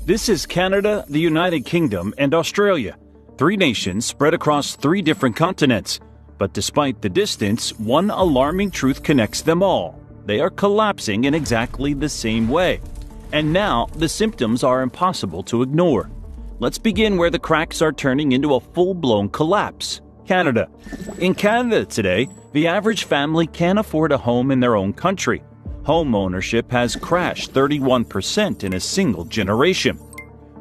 This is Canada, the United Kingdom, and Australia, three nations spread across three different continents. But despite the distance, one alarming truth connects them all. They are collapsing in exactly the same way. And now, the symptoms are impossible to ignore. Let's begin where the cracks are turning into a full-blown collapse. Canada. In Canada today, the average family can't afford a home in their own country. Home ownership has crashed 31% in a single generation.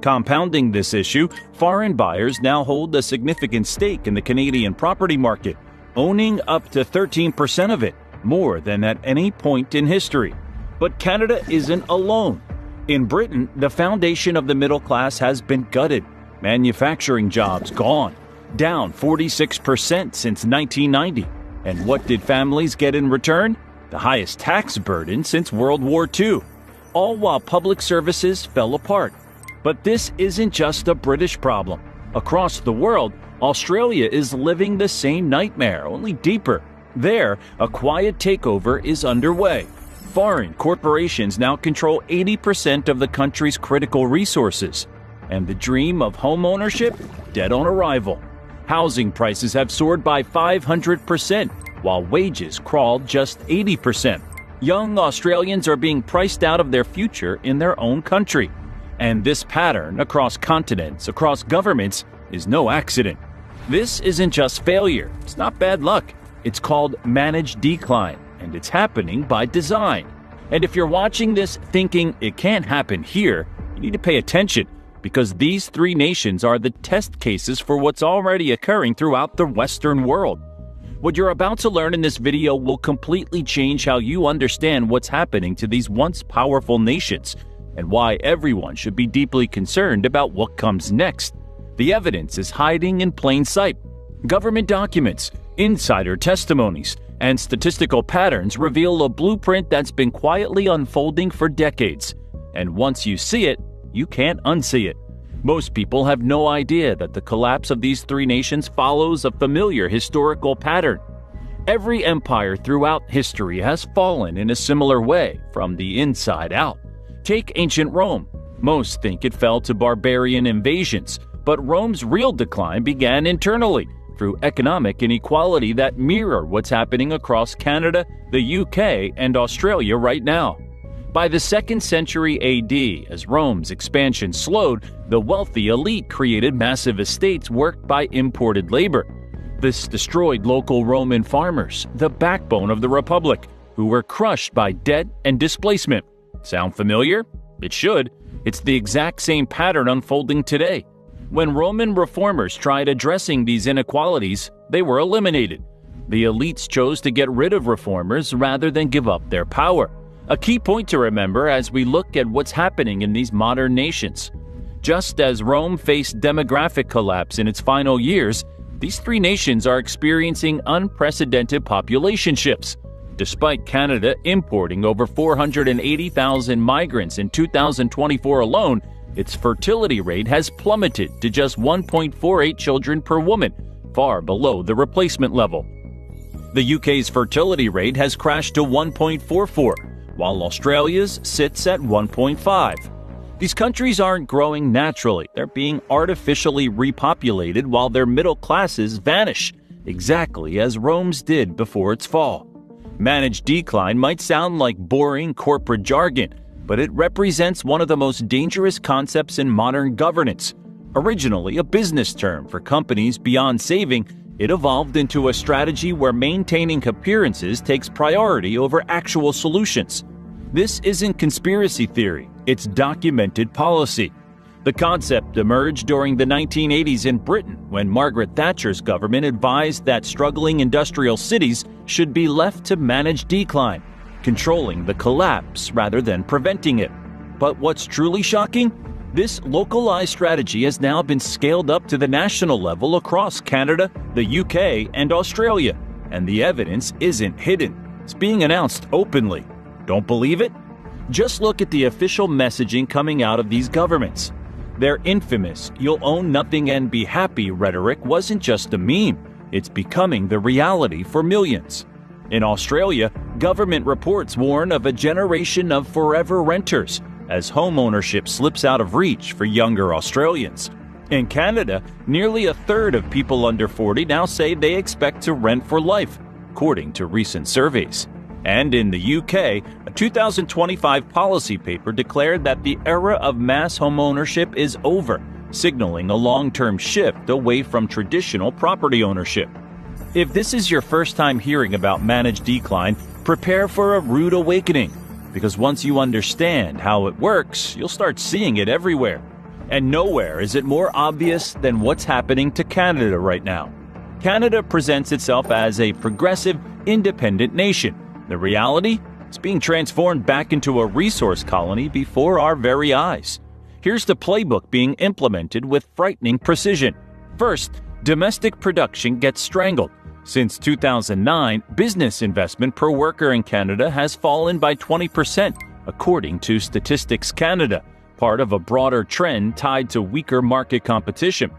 Compounding this issue, foreign buyers now hold a significant stake in the Canadian property market, owning up to 13% of it, more than at any point in history. But Canada isn't alone. In Britain, the foundation of the middle class has been gutted. Manufacturing jobs gone, down 46% since 1990. And what did families get in return? The highest tax burden since World War II, all while public services fell apart. But this isn't just a British problem. Across the world, Australia is living the same nightmare, only deeper. There, a quiet takeover is underway. Foreign corporations now control 80% of the country's critical resources. And the dream of home ownership? Dead on arrival. Housing prices have soared by 500%. While wages crawled just 80%. Young Australians are being priced out of their future in their own country. And this pattern across continents, across governments, is no accident. This isn't just failure. It's not bad luck. It's called managed decline, and it's happening by design. And if you're watching this thinking it can't happen here, you need to pay attention, because these three nations are the test cases for what's already occurring throughout the Western world. What you're about to learn in this video will completely change how you understand what's happening to these once powerful nations and why everyone should be deeply concerned about what comes next. The evidence is hiding in plain sight. Government documents, insider testimonies, and statistical patterns reveal a blueprint that's been quietly unfolding for decades. And once you see it, you can't unsee it. Most people have no idea that the collapse of these three nations follows a familiar historical pattern. Every empire throughout history has fallen in a similar way, from the inside out. Take ancient Rome. Most think it fell to barbarian invasions, but Rome's real decline began internally, through economic inequality that mirror what's happening across Canada, the UK, and Australia right now. By the 2nd century AD, as Rome's expansion slowed, the wealthy elite created massive estates worked by imported labor. This destroyed local Roman farmers, the backbone of the Republic, who were crushed by debt and displacement. Sound familiar? It should. It's the exact same pattern unfolding today. When Roman reformers tried addressing these inequalities, they were eliminated. The elites chose to get rid of reformers rather than give up their power. A key point to remember as we look at what's happening in these modern nations. Just as Rome faced demographic collapse in its final years, these three nations are experiencing unprecedented population shifts. Despite Canada importing over 480,000 migrants in 2024 alone, its fertility rate has plummeted to just 1.48 children per woman, far below the replacement level. The UK's fertility rate has crashed to 1.44. While Australia's sits at 1.5. These countries aren't growing naturally, they're being artificially repopulated while their middle classes vanish, exactly as Rome's did before its fall. Managed decline might sound like boring corporate jargon, but it represents one of the most dangerous concepts in modern governance. Originally a business term for companies beyond saving, it evolved into a strategy where maintaining appearances takes priority over actual solutions. This isn't conspiracy theory, it's documented policy. The concept emerged during the 1980s in Britain when Margaret Thatcher's government advised that struggling industrial cities should be left to manage decline, controlling the collapse rather than preventing it. But what's truly shocking? This localized strategy has now been scaled up to the national level across Canada, the UK, and Australia, and the evidence isn't hidden. It's being announced openly. Don't believe it? Just look at the official messaging coming out of these governments. Their infamous "you'll own nothing and be happy" rhetoric wasn't just a meme, it's becoming the reality for millions. In Australia, government reports warn of a generation of forever renters, as home ownership slips out of reach for younger Australians. In Canada, nearly a third of people under 40 now say they expect to rent for life, according to recent surveys. And in the UK, a 2025 policy paper declared that the era of mass homeownership is over, signaling a long-term shift away from traditional property ownership. If this is your first time hearing about managed decline, prepare for a rude awakening, because once you understand how it works, you'll start seeing it everywhere. And nowhere is it more obvious than what's happening to Canada right now. Canada presents itself as a progressive, independent nation. The reality? It's being transformed back into a resource colony before our very eyes. Here's the playbook being implemented with frightening precision. First, domestic production gets strangled. Since 2009, business investment per worker in Canada has fallen by 20%, according to Statistics Canada, part of a broader trend tied to weaker market competition.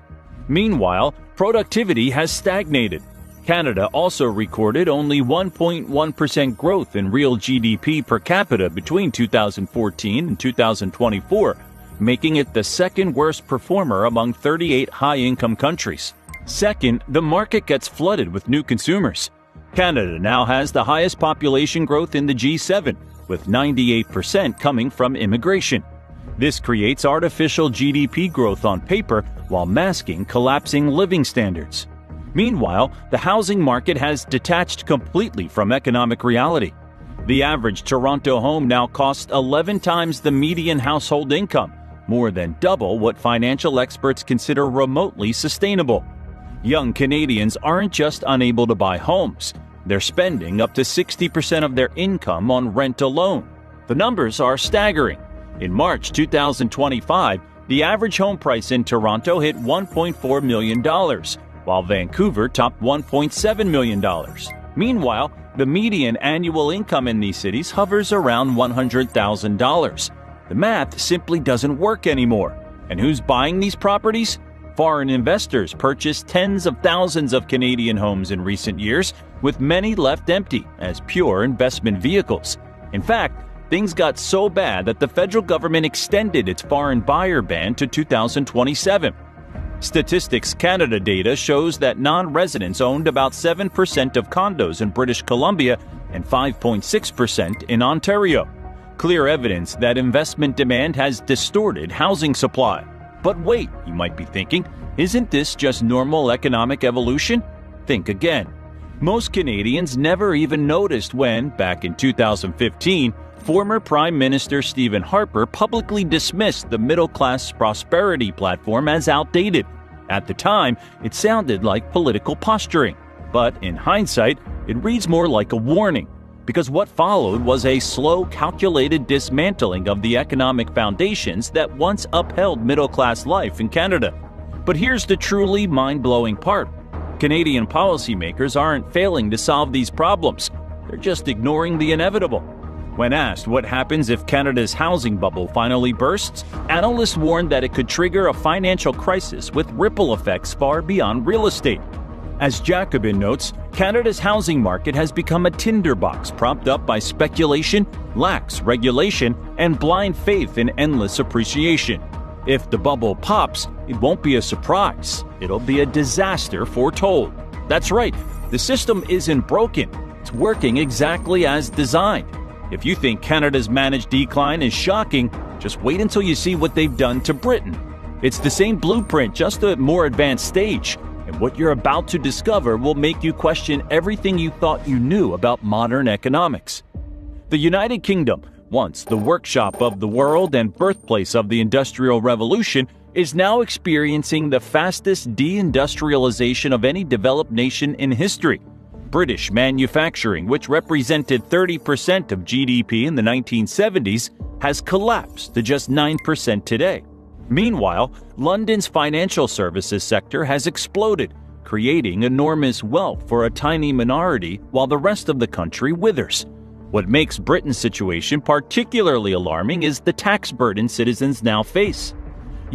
Meanwhile, productivity has stagnated. Canada also recorded only 1.1% growth in real GDP per capita between 2014 and 2024, making it the second worst performer among 38 high-income countries. Second, the market gets flooded with new consumers. Canada now has the highest population growth in the G7, with 98% coming from immigration. This creates artificial GDP growth on paper while masking collapsing living standards. Meanwhile, the housing market has detached completely from economic reality. The average Toronto home now costs 11 times the median household income, more than double what financial experts consider remotely sustainable. Young Canadians aren't just unable to buy homes, they're spending up to 60% of their income on rent alone. The numbers are staggering. In March 2025, the average home price in Toronto hit $1.4 million, while Vancouver topped $1.7 million. Meanwhile, the median annual income in these cities hovers around $100,000. The math simply doesn't work anymore. And who's buying these properties? Foreign investors purchased tens of thousands of Canadian homes in recent years, with many left empty as pure investment vehicles. In fact, things got so bad that the federal government extended its foreign buyer ban to 2027. Statistics Canada data shows that non-residents owned about 7% of condos in British Columbia and 5.6% in Ontario. Clear evidence that investment demand has distorted housing supply. But wait, you might be thinking, isn't this just normal economic evolution? Think again. Most Canadians never even noticed when, back in 2015, former Prime Minister Stephen Harper publicly dismissed the middle-class prosperity platform as outdated. At the time, it sounded like political posturing. But in hindsight, it reads more like a warning, because what followed was a slow, calculated dismantling of the economic foundations that once upheld middle-class life in Canada. But here's the truly mind-blowing part. Canadian policymakers aren't failing to solve these problems. They're just ignoring the inevitable. When asked what happens if Canada's housing bubble finally bursts, analysts warned that it could trigger a financial crisis with ripple effects far beyond real estate. As Jacobin notes, Canada's housing market has become a tinderbox propped up by speculation, lax regulation, and blind faith in endless appreciation. If the bubble pops, it won't be a surprise. It'll be a disaster foretold. That's right, the system isn't broken. It's working exactly as designed. If you think Canada's managed decline is shocking, just wait until you see what they've done to Britain. It's the same blueprint, just a more advanced stage. And what you're about to discover will make you question everything you thought you knew about modern economics. The United Kingdom, once the workshop of the world and birthplace of the Industrial Revolution, is now experiencing the fastest deindustrialization of any developed nation in history. British manufacturing, which represented 30% of GDP in the 1970s, has collapsed to just 9% today. Meanwhile, London's financial services sector has exploded, creating enormous wealth for a tiny minority while the rest of the country withers. What makes Britain's situation particularly alarming is the tax burden citizens now face.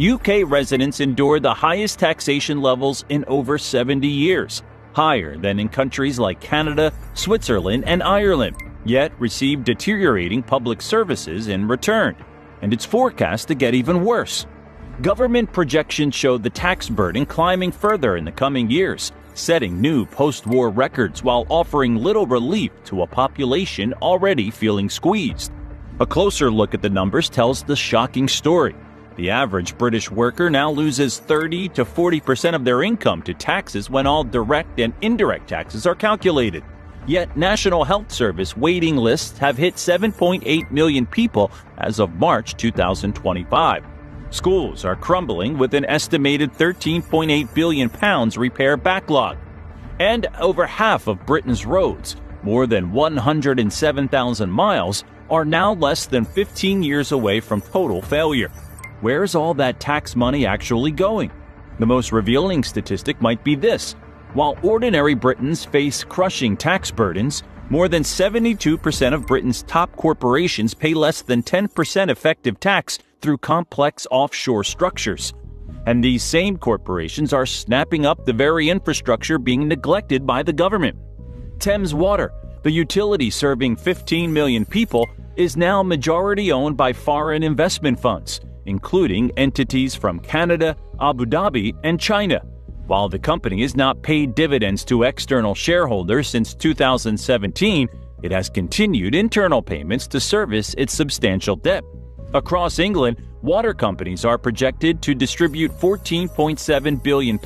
UK residents endure the highest taxation levels in over 70 years, higher than in countries like Canada, Switzerland, and Ireland, yet receive deteriorating public services in return. and it's forecast to get even worse. Government projections show the tax burden climbing further in the coming years, setting new post-war records while offering little relief to a population already feeling squeezed. A closer look at the numbers tells the shocking story. The average British worker now loses 30 to 40% of their income to taxes when all direct and indirect taxes are calculated. Yet National Health Service waiting lists have hit 7.8 million people as of March 2025. Schools are crumbling with an estimated £13.8 billion repair backlog. And over half of Britain's roads, more than 107,000 miles, are now less than 15 years away from total failure. Where's all that tax money actually going? The most revealing statistic might be this. While ordinary Britons face crushing tax burdens, more than 72% of Britain's top corporations pay less than 10% effective tax through complex offshore structures. And these same corporations are snapping up the very infrastructure being neglected by the government. Thames Water, the utility serving 15 million people, is now majority owned by foreign investment funds, including entities from Canada, Abu Dhabi, and China. While the company has not paid dividends to external shareholders since 2017, it has continued internal payments to service its substantial debt. Across England, water companies are projected to distribute £14.7 billion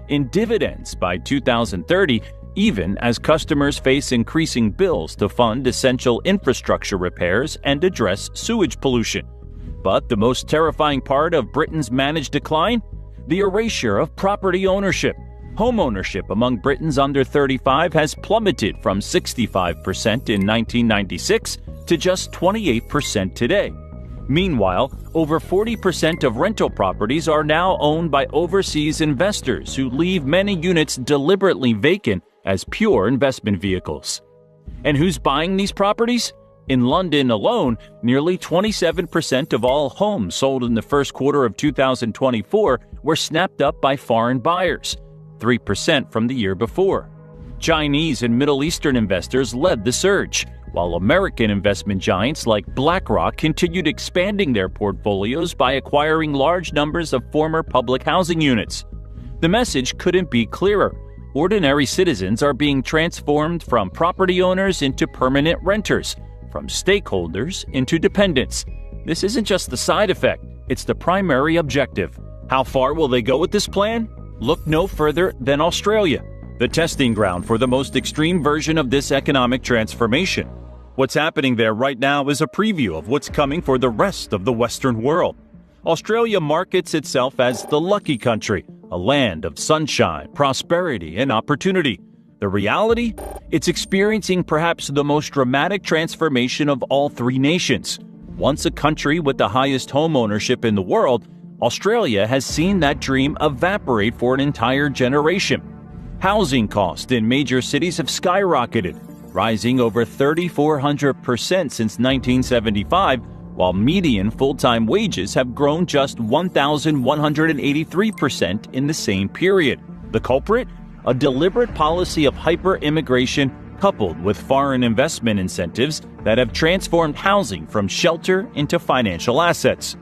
in dividends by 2030, even as customers face increasing bills to fund essential infrastructure repairs and address sewage pollution. But the most terrifying part of Britain's managed decline? The erasure of property ownership. Home ownership among Britons under 35 has plummeted from 65% in 1996 to just 28% today. Meanwhile, over 40% of rental properties are now owned by overseas investors who leave many units deliberately vacant as pure investment vehicles. And who's buying these properties? In London alone, nearly 27% of all homes sold in the first quarter of 2024 were snapped up by foreign buyers, 3% from the year before. Chinese and Middle Eastern investors led the surge, while American investment giants like BlackRock continued expanding their portfolios by acquiring large numbers of former public housing units. The message couldn't be clearer. Ordinary citizens are being transformed from property owners into permanent renters, from stakeholders into dependents. This isn't just the side effect, it's the primary objective. How far will they go with this plan? Look no further than Australia, the testing ground for the most extreme version of this economic transformation. What's happening there right now is a preview of what's coming for the rest of the Western world. Australia markets itself as the lucky country, a land of sunshine, prosperity, and opportunity. The reality? It's experiencing perhaps the most dramatic transformation of all three nations. Once a country with the highest home ownership in the world, Australia has seen that dream evaporate for an entire generation. Housing costs in major cities have skyrocketed, rising over 3,400% since 1975, while median full-time wages have grown just 1,183% in the same period. The culprit? A deliberate policy of hyper-immigration coupled with foreign investment incentives that have transformed housing from shelter into financial assets.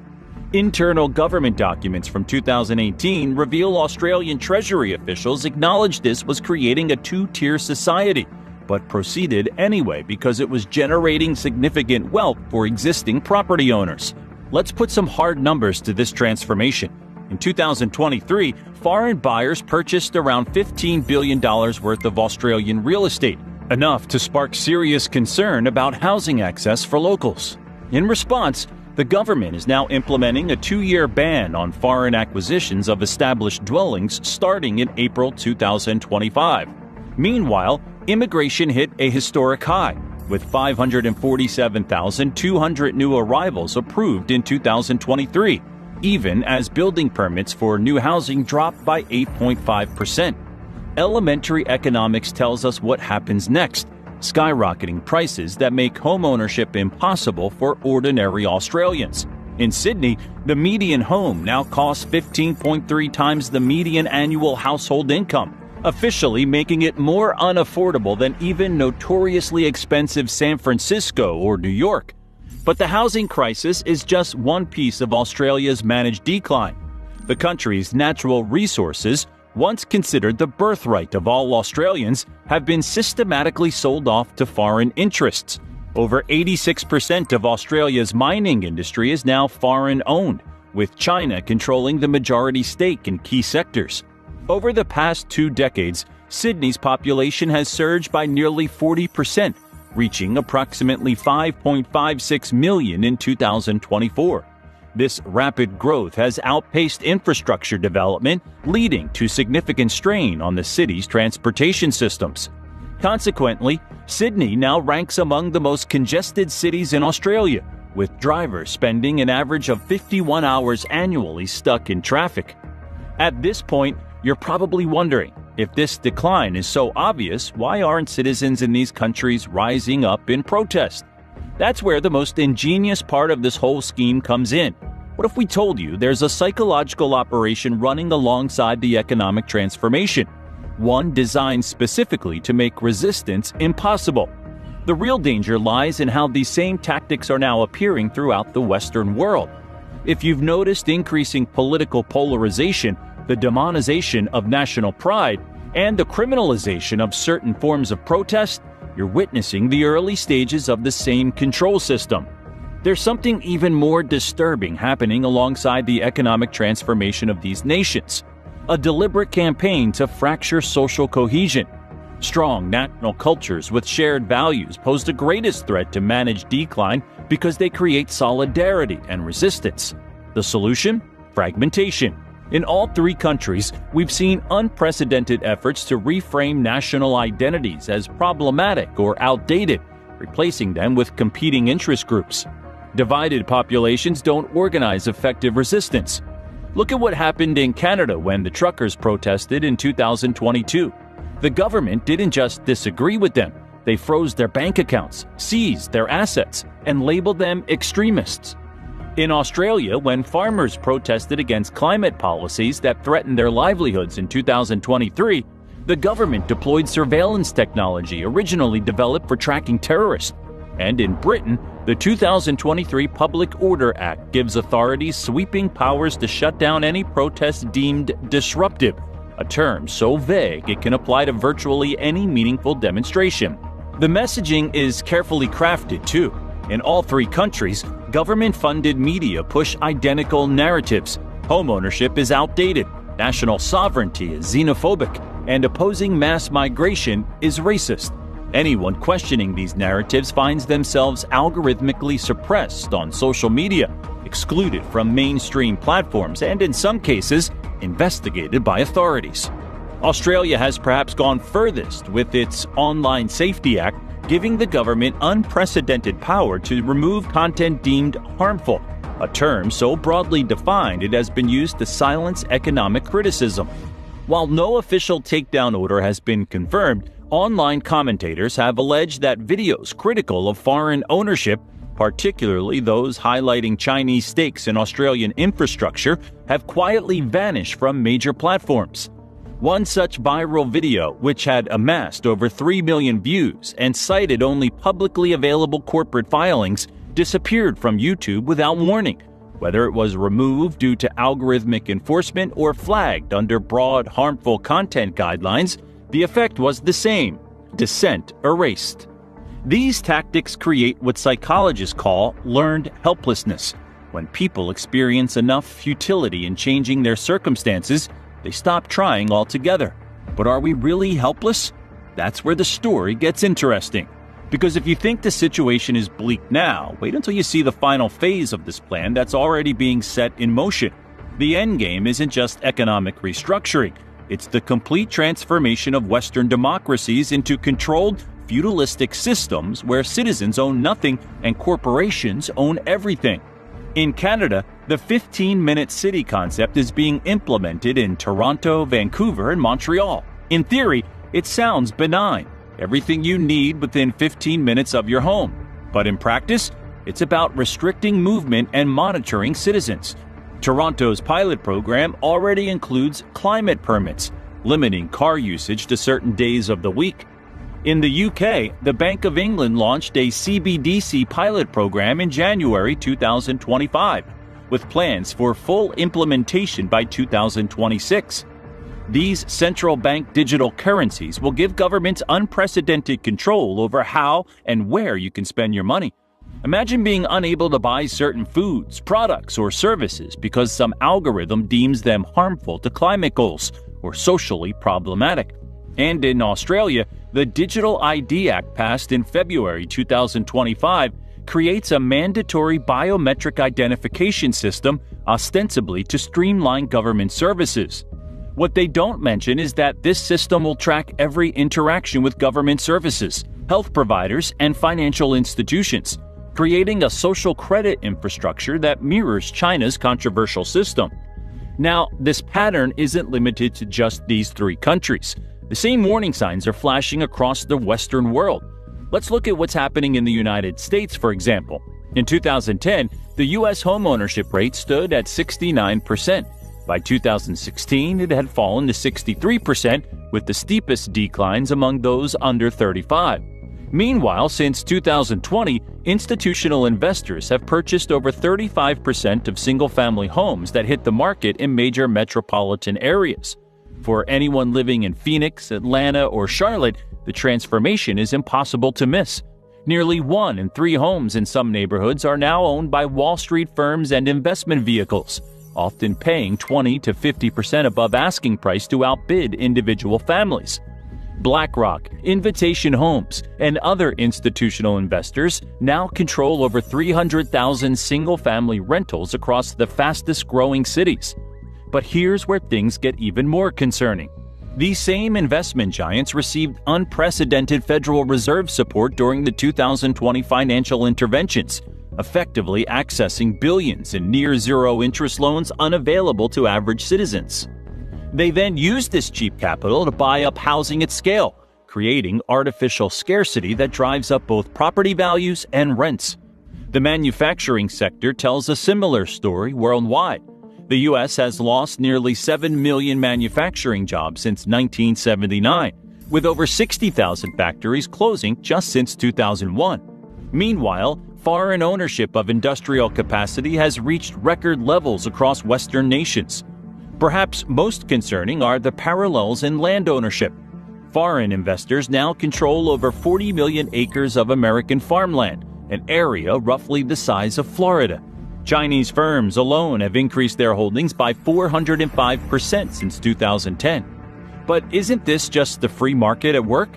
Internal government documents from 2018 reveal Australian Treasury officials acknowledged this was creating a two-tier society, but proceeded anyway because it was generating significant wealth for existing property owners. Let's put some hard numbers to this transformation. In 2023, foreign buyers purchased around $15 billion worth of Australian real estate, enough to spark serious concern about housing access for locals. In response, the government is now implementing a 2-year ban on foreign acquisitions of established dwellings starting in April 2025. Meanwhile, immigration hit a historic high, with 547,200 new arrivals approved in 2023, even as building permits for new housing dropped by 8.5%. Elementary economics tells us what happens next: skyrocketing prices that make homeownership impossible for ordinary Australians. In Sydney, the median home now costs 15.3 times the median annual household income, officially making it more unaffordable than even notoriously expensive San Francisco or New York. But the housing crisis is just one piece of Australia's managed decline. The country's natural resources, once considered the birthright of all Australians, have been systematically sold off to foreign interests. Over 86% of Australia's mining industry is now foreign-owned, with China controlling the majority stake in key sectors. Over the past 2 decades, Sydney's population has surged by nearly 40%, reaching approximately 5.56 million in 2024. This rapid growth has outpaced infrastructure development, leading to significant strain on the city's transportation systems. Consequently, Sydney now ranks among the most congested cities in Australia, with drivers spending an average of 51 hours annually stuck in traffic. At this point, you're probably wondering, if this decline is so obvious, why aren't citizens in these countries rising up in protest? That's where the most ingenious part of this whole scheme comes in. What if we told you there's a psychological operation running alongside the economic transformation? One designed specifically to make resistance impossible. The real danger lies in how these same tactics are now appearing throughout the Western world. If you've noticed increasing political polarization, the demonization of national pride, and the criminalization of certain forms of protest, you're witnessing the early stages of the same control system. There's something even more disturbing happening alongside the economic transformation of these nations. A deliberate campaign to fracture social cohesion. Strong national cultures with shared values pose the greatest threat to managed decline because they create solidarity and resistance. The solution? Fragmentation. In all 3 countries, we've seen unprecedented efforts to reframe national identities as problematic or outdated, replacing them with competing interest groups. Divided populations don't organize effective resistance. Look at what happened in Canada when the truckers protested in 2022. The government didn't just disagree with them, they froze their bank accounts, seized their assets, and labeled them extremists. In Australia, when farmers protested against climate policies that threatened their livelihoods in 2023, the government deployed surveillance technology originally developed for tracking terrorists. And in Britain, the 2023 Public Order Act gives authorities sweeping powers to shut down any protest deemed disruptive, a term so vague it can apply to virtually any meaningful demonstration. The messaging is carefully crafted, too. In all 3 countries, government-funded media push identical narratives. Homeownership is outdated, national sovereignty is xenophobic, and opposing mass migration is racist. Anyone questioning these narratives finds themselves algorithmically suppressed on social media, excluded from mainstream platforms, and in some cases, investigated by authorities. Australia has perhaps gone furthest with its Online Safety Act, giving the government unprecedented power to remove content deemed harmful, a term so broadly defined it has been used to silence economic criticism. While no official takedown order has been confirmed, online commentators have alleged that videos critical of foreign ownership, particularly those highlighting Chinese stakes in Australian infrastructure, have quietly vanished from major platforms. One such viral video, which had amassed over 3 million views and cited only publicly available corporate filings, disappeared from YouTube without warning. Whether it was removed due to algorithmic enforcement or flagged under broad harmful content guidelines, the effect was the same: dissent erased. These tactics create what psychologists call learned helplessness. When people experience enough futility in changing their circumstances, they stop trying altogether. But are we really helpless? That's where the story gets interesting. Because if you think the situation is bleak now, wait until you see the final phase of this plan that's already being set in motion. The end game isn't just economic restructuring. It's the complete transformation of Western democracies into controlled, feudalistic systems where citizens own nothing and corporations own everything. In Canada, the 15-minute city concept is being implemented in Toronto, Vancouver, and Montreal. In theory, it sounds benign. Everything you need within 15 minutes of your home. But in practice, it's about restricting movement and monitoring citizens. Toronto's pilot program already includes climate permits, limiting car usage to certain days of the week. In the UK, the Bank of England launched a CBDC pilot program in January 2025, with plans for full implementation by 2026. These central bank digital currencies will give governments unprecedented control over how and where you can spend your money. Imagine being unable to buy certain foods, products, or services because some algorithm deems them harmful to climate goals or socially problematic. And in Australia, the Digital ID Act passed in February 2025 creates a mandatory biometric identification system ostensibly to streamline government services. What they don't mention is that this system will track every interaction with government services, health providers, and financial institutions, creating a social credit infrastructure that mirrors China's controversial system. Now, this pattern isn't limited to just these three countries. The same warning signs are flashing across the Western world. Let's look at what's happening in the United States, for example. In 2010, the U.S. homeownership rate stood at 69%. By 2016, it had fallen to 63%, with the steepest declines among those under 35. Meanwhile, since 2020, institutional investors have purchased over 35% of single-family homes that hit the market in major metropolitan areas. For anyone living in Phoenix, Atlanta, or Charlotte, the transformation is impossible to miss. Nearly 1 in 3 homes in some neighborhoods are now owned by Wall Street firms and investment vehicles, often paying 20 to 50% above asking price to outbid individual families. BlackRock, Invitation Homes, and other institutional investors now control over 300,000 single-family rentals across the fastest-growing cities. But here's where things get even more concerning. These same investment giants received unprecedented Federal Reserve support during the 2020 financial interventions, effectively accessing billions in near-zero interest loans unavailable to average citizens. They then used this cheap capital to buy up housing at scale, creating artificial scarcity that drives up both property values and rents. The manufacturing sector tells a similar story worldwide. The U.S. has lost nearly 7 million manufacturing jobs since 1979, with over 60,000 factories closing just since 2001. Meanwhile, foreign ownership of industrial capacity has reached record levels across Western nations. Perhaps most concerning are the parallels in land ownership. Foreign investors now control over 40 million acres of American farmland, an area roughly the size of Florida. Chinese firms alone have increased their holdings by 405% since 2010. But isn't this just the free market at work?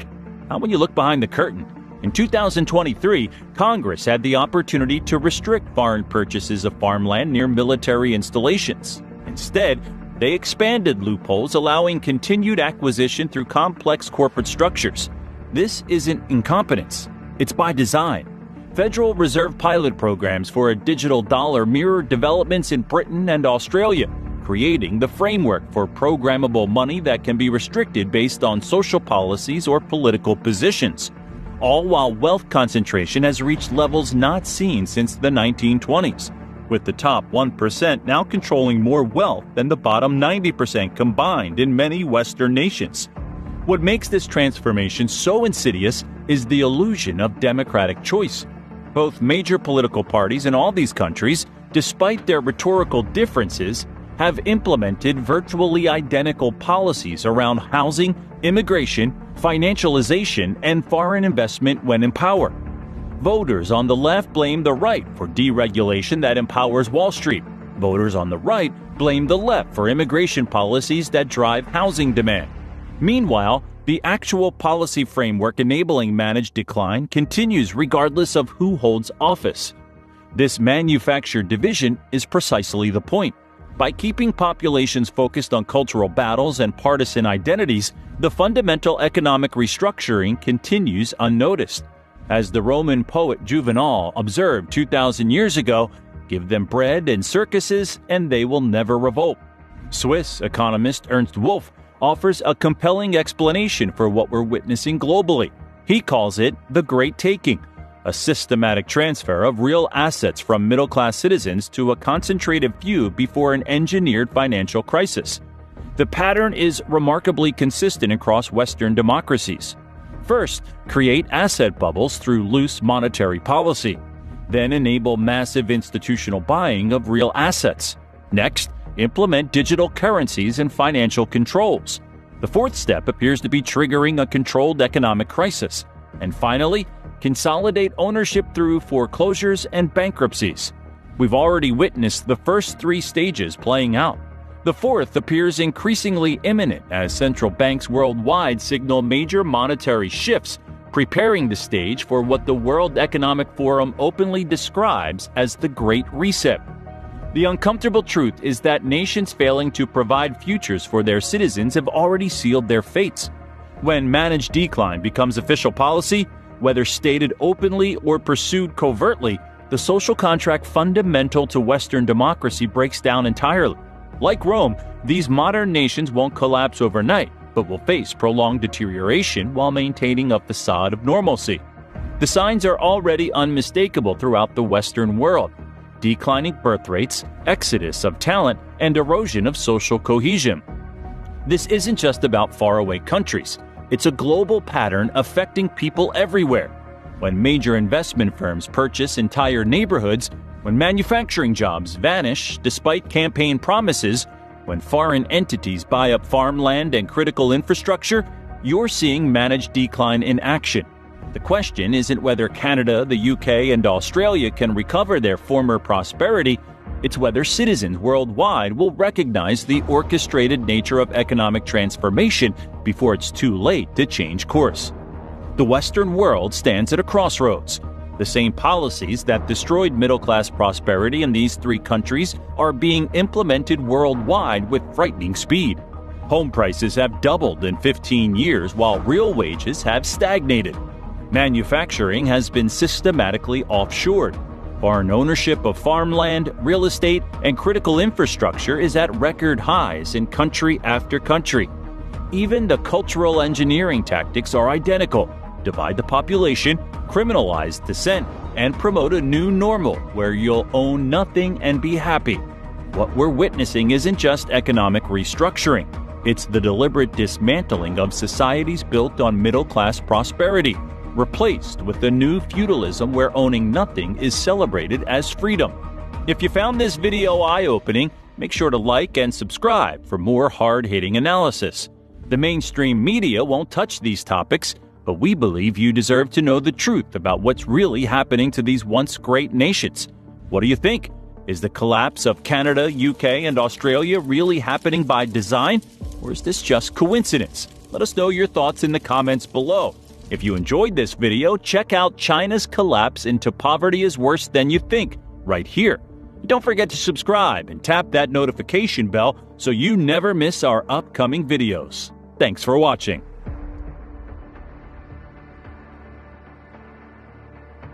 How when you look behind the curtain? In 2023, Congress had the opportunity to restrict foreign purchases of farmland near military installations. Instead, they expanded loopholes, allowing continued acquisition through complex corporate structures. This isn't incompetence. It's by design. Federal Reserve pilot programs for a digital dollar mirror developments in Britain and Australia, creating the framework for programmable money that can be restricted based on social policies or political positions, all while wealth concentration has reached levels not seen since the 1920s. With the top 1% now controlling more wealth than the bottom 90% combined in many Western nations. What makes this transformation so insidious is the illusion of democratic choice. Both major political parties in all these countries, despite their rhetorical differences, have implemented virtually identical policies around housing, immigration, financialization, and foreign investment when in power. Voters on the left blame the right for deregulation that empowers Wall Street. Voters on the right blame the left for immigration policies that drive housing demand. Meanwhile, the actual policy framework enabling managed decline continues regardless of who holds office. This manufactured division is precisely the point. By keeping populations focused on cultural battles and partisan identities, the fundamental economic restructuring continues unnoticed. As the Roman poet Juvenal observed 2,000 years ago, give them bread and circuses and they will never revolt. Swiss economist Ernst Wolff offers a compelling explanation for what we're witnessing globally. He calls it the Great Taking, a systematic transfer of real assets from middle-class citizens to a concentrated few before an engineered financial crisis. The pattern is remarkably consistent across Western democracies. First, create asset bubbles through loose monetary policy. Then enable massive institutional buying of real assets. Next, implement digital currencies and financial controls. The fourth step appears to be triggering a controlled economic crisis. And finally, consolidate ownership through foreclosures and bankruptcies. We've already witnessed the first three stages playing out. The fourth appears increasingly imminent as central banks worldwide signal major monetary shifts, preparing the stage for what the World Economic Forum openly describes as the Great Reset. The uncomfortable truth is that nations failing to provide futures for their citizens have already sealed their fates. When managed decline becomes official policy, whether stated openly or pursued covertly, the social contract fundamental to Western democracy breaks down entirely. Like Rome, these modern nations won't collapse overnight, but will face prolonged deterioration while maintaining a facade of normalcy. The signs are already unmistakable throughout the Western world: declining birth rates, exodus of talent, and erosion of social cohesion. This isn't just about faraway countries. It's a global pattern affecting people everywhere. When major investment firms purchase entire neighborhoods, when manufacturing jobs vanish despite campaign promises, when foreign entities buy up farmland and critical infrastructure, you're seeing managed decline in action. The question isn't whether Canada, the UK, and Australia can recover their former prosperity. It's whether citizens worldwide will recognize the orchestrated nature of economic transformation before it's too late to change course. The Western world stands at a crossroads. The same policies that destroyed middle-class prosperity in these three countries are being implemented worldwide with frightening speed. Home prices have doubled in 15 years while real wages have stagnated. Manufacturing has been systematically offshored. Foreign ownership of farmland, real estate, and critical infrastructure is at record highs in country after country. Even the cultural engineering tactics are identical: divide the population, criminalize dissent, and promote a new normal where you'll own nothing and be happy. What we're witnessing isn't just economic restructuring. It's the deliberate dismantling of societies built on middle-class prosperity, replaced with a new feudalism where owning nothing is celebrated as freedom. If you found this video eye-opening, make sure to like and subscribe for more hard-hitting analysis. The mainstream media won't touch these topics, but we believe you deserve to know the truth about what's really happening to these once great nations. What do you think? Is the collapse of Canada, UK, and Australia really happening by design? Or is this just coincidence? Let us know your thoughts in the comments below. If you enjoyed this video, check out China's Collapse into Poverty is Worse Than You Think right here. Don't forget to subscribe and tap that notification bell so you never miss our upcoming videos. Thanks for watching.